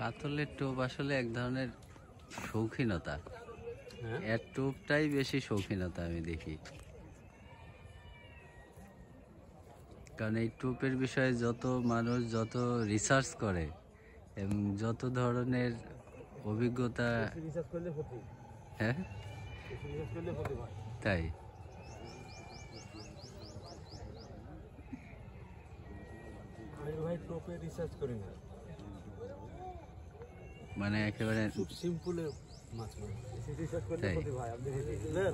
কাতলের টোপ আসলে এক ধরনের শৌখিনতা। হ্যাঁ এর টোপটাই বেশি শৌখিনতা আমি দেখি, কারণ এই টোপের বিষয়ে যত মানুষ যত রিসার্চ করে এবং যত ধরনের অভিজ্ঞতা। রিসার্চ করলে ক্ষতি, হ্যাঁ রিসার্চ করলে ক্ষতি ভাই। তাই আমি ভাই টোপে রিসার্চ করি না, মানে একেবারে খুব সিম্পল মাছ মানে রিসার্চ করলে তাই। ক্ষতি ভাই। আপনি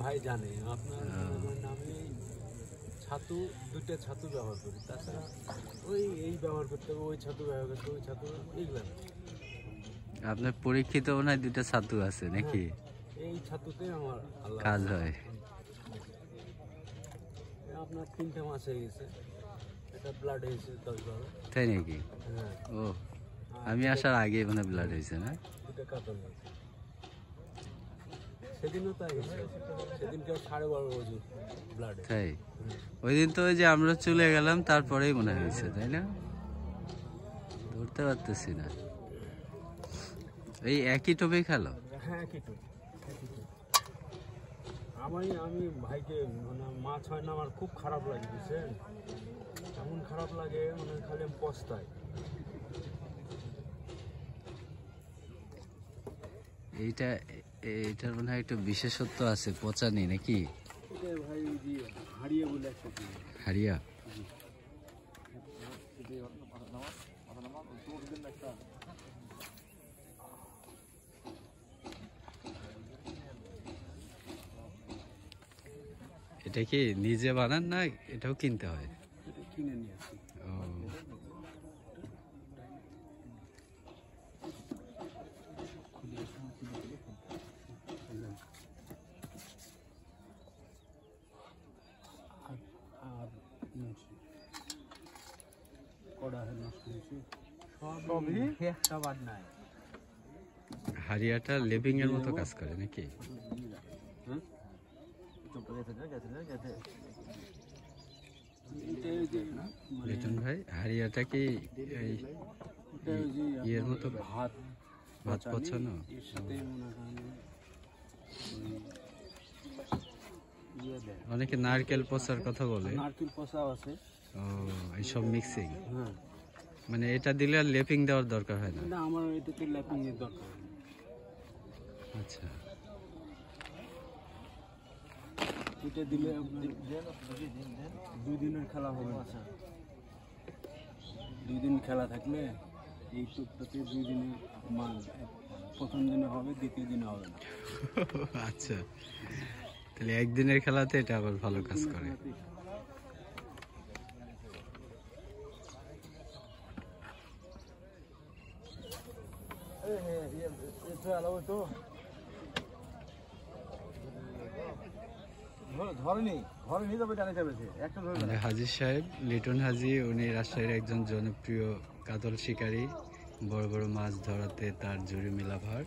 ভাই জানে আপনার আমি ছাতু দুইটা ছাতু ব্যবহার করি, তাছাড়া এই ব্যবহার করতে হবে, ওই ছাতু ব্যবহার করতে হবে, ওই ছাতু এইগুলো না। আপনার পরীক্ষিত মনে হয় দুটা ছাতু আছে নাকি? এই ছাতুতে আমার কাজ হয়। আপনার 3টে মাছ হয়ে গেছে, এটা ব্লাড হয়েছে 10-12। তাই নাকি? হ্যাঁ ও, আমি আসার আগে মানে ব্লাড হয়েছে না? দুটো কাতল মাছ সেদিনও তাই হয়েছে, সেদিনকে 12.5 ওজন ব্লাড। তাই ওই দিন তো ওই যে আমরা চলে গেলাম তারপরেই মনে হয়েছে, তাই না? ধরতে পারতেছি না। এই একই টোপেই খেলো? হ্যাঁ কিছু আমি ভাইকে মানে মাছ হয় না, আমার খুব খারাপ লাগে বুঝছেন, এমন খারাপ লাগে মানে খালি আমি পস্তাই। এইটার মনে হয় একটু বিশেষত্ব আছে, পচা নেই নাকি? এটা ভাই জি হারিয়ে বলে একটা কি হারিয়া। এটা কি নিজে বানান না এটাও কিনতে হয়? এটা কিনে নিয়ে আসি। ও, আর কড়া নষ্ট হয়েছে সবই, একটা বাদ নাই। হারিয়াটা লেপিং এর মতো কাজ করে নাকি? লিটন ভাই, হারিয়াটা কি এই ইয়ের মতো ভাত ভাত পচানো? এর সাথে মনে করেন ইয়ে দেয়, অনেকে নারকেল পচার কথা বলে। নারকেল পচাও আছে। ও, এইসব মিক্সিং। হ্যাঁ মানে এটা দিলে আর লেপিং দেওয়ার দরকার হয় না? না, আমার এটাতে ল্যাপিং এর দরকার নেই। আচ্ছা, এটা দিলে 2 দিনের খেলা হবে। 2 দিন খেলা থাকলে এই টুকটাতে 2 দিনে মান, প্রথম দিনে হবে, দ্বিতীয় দিনে হবে না। আচ্ছা, তাহলে একদিনের খেলাতে এটা আবার ভালো কাজ করে। আমাদের হাজি সাহেব লিটন হাজি, উনি রাজশাহীর একজন জনপ্রিয় কাতল শিকারী। বড় বড় মাছ ধরাতে তার জুড়ি মেলাভার।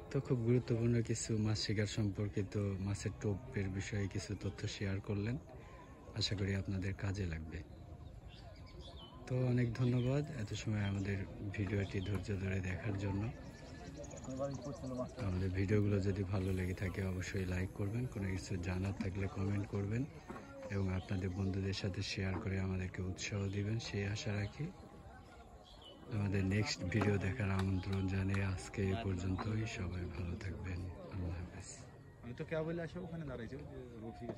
তো খুব গুরুত্বপূর্ণ কিছু মাছ শিকার সম্পর্কিত, মাছের টোপের বিষয়ে কিছু তথ্য শেয়ার করলেন। আশা করি আপনাদের কাজে লাগবে। তো অনেক ধন্যবাদ এত সময় আমাদের ভিডিওটি ধৈর্য ধরে দেখার জন্য। আমাদের ভিডিওগুলো যদি ভালো লেগে থাকে অবশ্যই লাইক করবেন, কোনো কিছু জানার থাকলে কমেন্ট করবেন এবং আপনাদের বন্ধুদের সাথে শেয়ার করে আমাদেরকে উৎসাহ দিবেন, সেই আশা রাখি। আমাদের নেক্সট ভিডিও দেখার আমন্ত্রণ জানিয়ে আজকে এই পর্যন্তই। সবাই ভালো থাকবেন। আল্লাহ হাফেজ। আমি তো কে বলে আসে ওখানে দাঁড়াইছে, রফিক